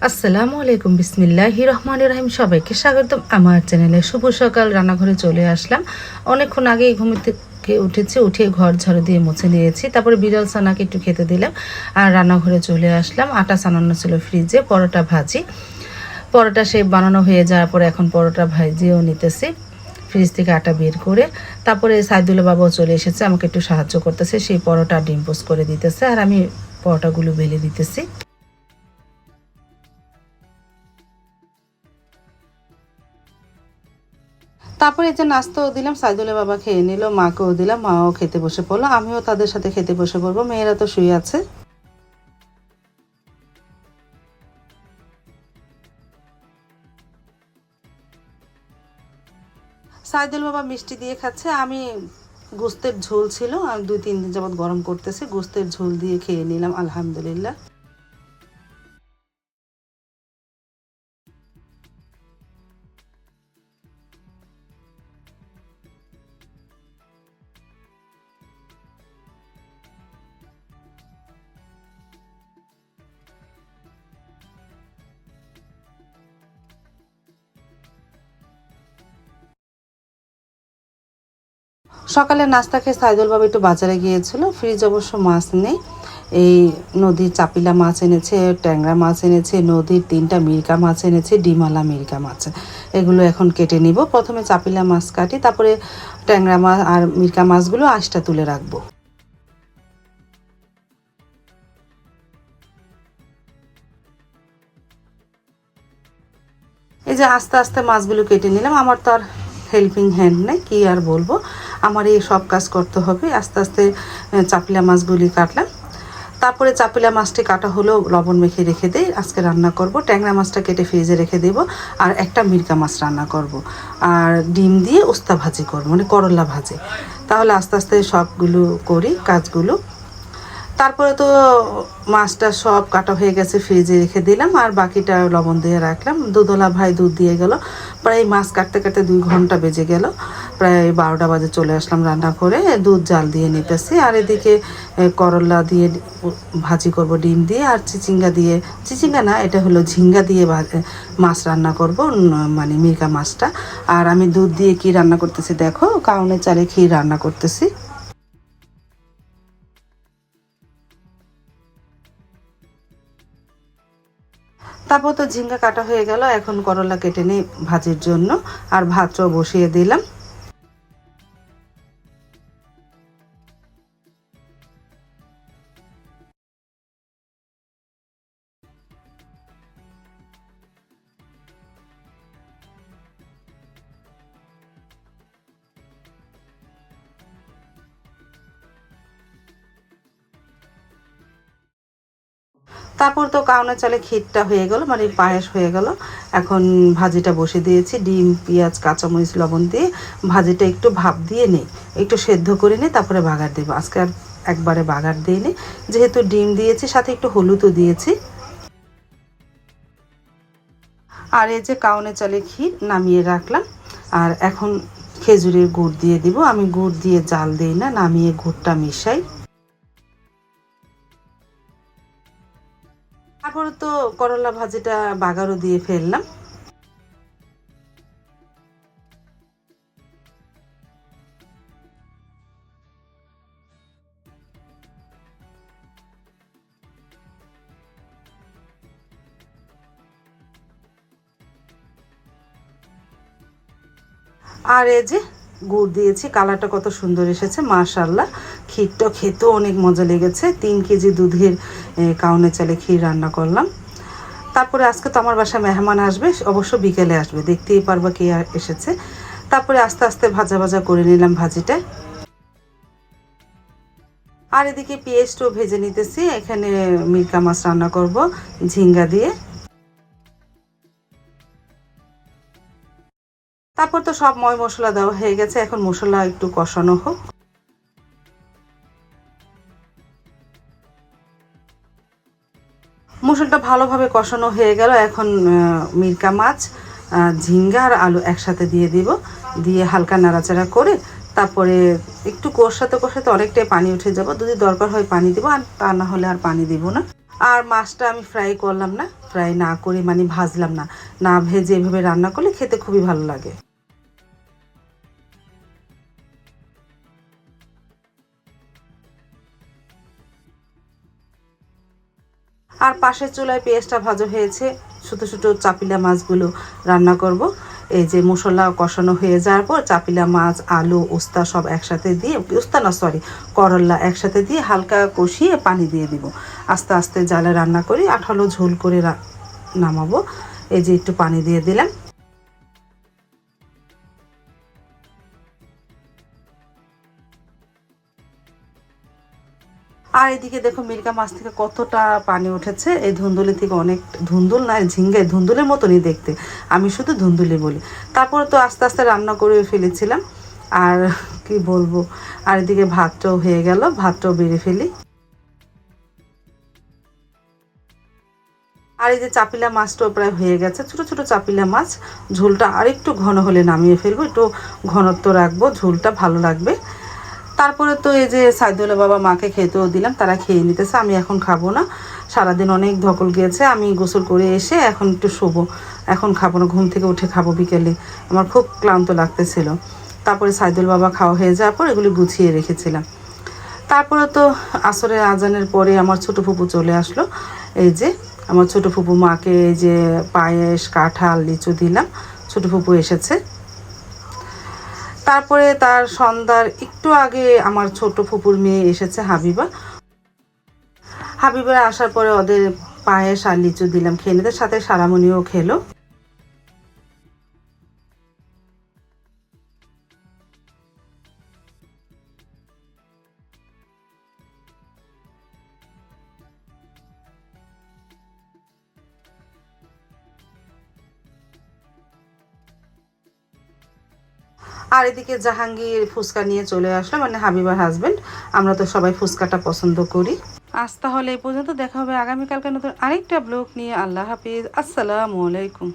আসসালামু আলাইকুম, বিসমিল্লাহির রহমানির রহিম। সবাইকে স্বাগতম আমার চ্যানেলে। শুভ সকাল। রান্নাঘরে চলে আসলাম। অনেকক্ষণ আগেই ঘুম থেকে উঠেছি, উঠে ঘর ঝাড়ু দিয়ে মুছে নিয়েছি। তারপরে বিড়াল ছানাকে একটু খেতে দিলাম আর রান্নাঘরে চলে আসলাম। আটা ছানানো ছিল ফ্রিজে, পরোটা ভাজি। পরোটা সে বানানো হয়ে যাওয়ার পরে এখন পরোটা ভাজিও নিতেছি ফ্রিজ থেকে আটা বের করে। তারপরে সাইদুল্লাহ বাবাও চলে এসেছে, আমাকে একটু সাহায্য করতেছে। সেই পরোটা ডিম পোস্ট করে দিতেছে আর আমি পরোটাগুলো বেলে দিতেছি। তারপরে এই যে নাস্তাও দিলাম, সাইদুলের বাবা খেয়ে নিল, মাকেও দিলাম, মাও খেতে বসে পড়লো, আমিও তাদের সাথে খেতে বসে পড়বো। মেয়েরা তো শুয়ে আছে। সাইদুল বাবা মিষ্টি দিয়ে খাচ্ছে, আমি গোস্তের ঝোল ছিল, আমি 2-3 দিন যাবৎ গরম করতেছি, গোস্তের ঝোল দিয়ে খেয়ে নিলাম আলহামদুলিল্লাহ। সকালে নাস্তা খেয়ে সাইদুল বাবা একটু বাজারে গিয়েছিল, ফ্রিজ অবশ্য মাছ নেই। এই নদীর চাপিলা মাছ এনেছে, ট্যাংরা মাছ এনেছে, নদীর 3টা মিরকা মাছ এনেছে, ডিমালা মিরকা মাছ। এগুলো এখন কেটে নিব। প্রথমে চাপিলা মাছ কাটি, তারপরে ট্যাংরা মাছ আর মিরকা মাছগুলো আঁশটা তুলে রাখবো। এই যে আস্তে আস্তে মাছগুলো কেটে নিলাম। আমার তো আর হেল্পিং হ্যান্ড নেই, কি আর বলবো, আমার এই সব কাজ করতে হবে। আস্তে আস্তে চাপিলা মাছগুলি কাটলাম। তারপরে চাপিলা মাছটি কাটা হলেও লবণ মেখে রেখে দিই, আজকে রান্না করব। ট্যাংরা মাছটা কেটে ফ্রিজে রেখে দেব, আর একটা মিরকা মাছ রান্না করব, আর ডিম দিয়ে উস্তা ভাজি করব, মানে করলা ভাজি। তাহলে আস্তে আস্তে সবগুলো করি কাজগুলো। তারপরে তো মাছটা সব কাটা হয়ে গেছে, ফ্রিজে রেখে দিলাম, আর বাকিটা লবণ দিয়ে রাখলাম। দুধওয়ালা ভাই দুধ দিয়ে গেল, প্রায় মাছ কাটতে কাটতে 2 ঘন্টা বেজে গেল। প্রায় 12টা বাজে চলে আসলাম রান্না করে, দুধ জাল দিয়ে নিতেছি। আর এদিকে করলা দিয়ে ভাজি করব ডিম দিয়ে, আর চিচিঙ্গা দিয়ে, চিচিঙ্গা না, এটা হলো ঝিঙ্গা দিয়ে মাছ রান্না করব, মানে মিরকা মাছটা। আর আমি দুধ দিয়ে কি রান্না করতেছি দেখো, কাউনের চালে ক্ষীর রান্না করতেছি। তারপর তো ঝিঙ্গা কাটা হয়ে গেল, এখন করলা কেটে নিই ভাজির জন্য, আর ভাতটাও বসিয়ে দিলাম। তারপর তো কাউনের চালে ক্ষীরটা হয়ে গেল, মানে পায়েস হয়ে গেল। এখন ভাজিটা বসে দিয়েছি, ডিম পেঁয়াজ কাঁচামরিচ লবণ দিয়ে ভাজিটা একটু ভাপ দিয়ে নেই, একটু সেদ্ধ করে নিই, তারপরে বাগার দেবো। আজকে আর একবারে বাগার দিয়ে নিই, যেহেতু ডিম দিয়েছি, সাথে একটু হলুদও দিয়েছি। আর এই যে কাউনের চালে ক্ষীর নামিয়ে রাখলাম, আর এখন খেজুরের গুড় দিয়ে দিব। আমি গুড় দিয়ে জাল দিই না, নামিয়ে গুড়টা মিশাই। তারপরে তো করলা ভাজিটা বাগারও দিয়ে ফেললাম। আর এই যে গুড় দিয়েছি, কালারটা কত সুন্দর এসেছে মাশাআল্লাহ। ক্ষীরটা খেতেও অনেক মজা লেগেছে। 3 কেজি দুধের কাউনের চালে ক্ষীর রান্না করলাম। তারপরে আজকে তো আমার বাসায় মেহমান আসবে, অবশ্য বিকেলে আসবে, দেখতেই পারবা কে এসেছে। তারপরে আস্তে আস্তে ভাজা ভাজা করে নিলাম ভাজিটা। আর এদিকে পেঁয়াজটাও ভেজে নিতেছি, এখানে মিরকা মাছ রান্না করব ঝিঙ্গা দিয়ে। তারপর তো সব মশলা দেওয়া হয়ে গেছে, এখন মশলা একটু কষানো হোক। মশলাটা ভালোভাবে কষানো হয়ে গেল, এখন মিরকা মাছ, ঝিঙ্গা আর আলু একসাথে দিয়ে দিব, দিয়ে হালকা নাড়াচাড়া করে তারপরে একটু কষাতে কষাতে অনেকটাই পানি উঠে যাব। যদি দরকার হয় পানি দিব, আর তা না হলে আর পানি দিব না। আর মাছটা আমি ফ্রাই করলাম না, ফ্রাই না করে মানে ভাজলাম না, না ভেজে এভাবে রান্না করলে খেতে খুবই ভালো লাগে। আর পাশের চুলায় পেঁয়াজটা ভাজা হয়েছে, ছোটো ছোটো চাপিলা মাছগুলো রান্না করব। এই যে মশলা কষানো হয়ে যাওয়ার পর চাপিলা মাছ, আলু, উস্তা সব একসাথে দিয়ে, উস্তা না সরি করল্লা একসাথে দিয়ে হালকা কষিয়ে পানি দিয়ে দিব। আস্তে আস্তে জালে রান্না করি, আঠালো ঝোল করে নামাবো। এই যে একটু পানি দিয়ে দিলাম। আর এদিকে দেখো মিরকা মাছ থেকে কতটা পানি উঠেছে, এই ধুন্দুলি থেকে অনেক, ধুন্দুল না ঝিঙ্গে, ধুন্দুলের মতনই দেখতে, আমি শুধু ধুন্দুলি বলি। তারপরে তো আস্তে আস্তে রান্না করে ফেলেছিলাম। আর কি বলবো, আর এদিকে ভাতটাও হয়ে গেল, ভাতটাও বেড়ে ফেলি। আর এই যে চাপিলা মাছটাও প্রায় হয়ে গেছে, ছোট ছোট চাপিলা মাছ। ঝোলটা আর একটু ঘন হলে নামিয়ে ফেলবো, একটু ঘনত্ব রাখবো, ঝোলটা ভালো লাগবে। তারপরে তো এই যে সাইদুল্লাহ বাবা মাকে খেতেও দিলাম, তারা খেয়ে নিতেছে, আমি এখন খাবো না। সারাদিন অনেক ধকল গিয়েছে, আমি গোসল করে এসে এখন একটু শোবো, এখন খাবো না, ঘুম থেকে উঠে খাবো বিকেলে, আমার খুব ক্লান্ত লাগতেছিল। তারপরে সাইদুল বাবা খাওয়া হয়ে যাওয়ার পর এগুলি গুছিয়ে রেখেছিলাম। তারপরে তো আসরের আজানের পরে আমার ছোটো ফুপু চলে আসলো। এই যে আমার ছোটো ফুপু মাকে এই যে পায়েস, কাঁঠাল, লিচু দিলাম, ছোটো ফুপু এসেছে। তারপরে তার সন্ধ্যার একটু আগে আমার ছোট ফুপুর মেয়ে এসেছে, হাবিবা। হাবিবা আসার পরে ওদের পায়েস আর লিচু দিলাম খেয়ে নিতে, সাথে সারামণিও খেলো। আর এদিকে জাহাঙ্গীর ফুচকা নিয়ে চলে আসলো, মানে হাবিবার হাজবেন্ড। আমরা তো সবাই ফুচকাটা পছন্দ করি। আজ তাহলে এই পর্যন্ত, দেখা হবে আগামীকালকে নতুন আরেকটা ব্লগ নিয়ে। আল্লাহ হাফিজ, আসসালামু আলাইকুম।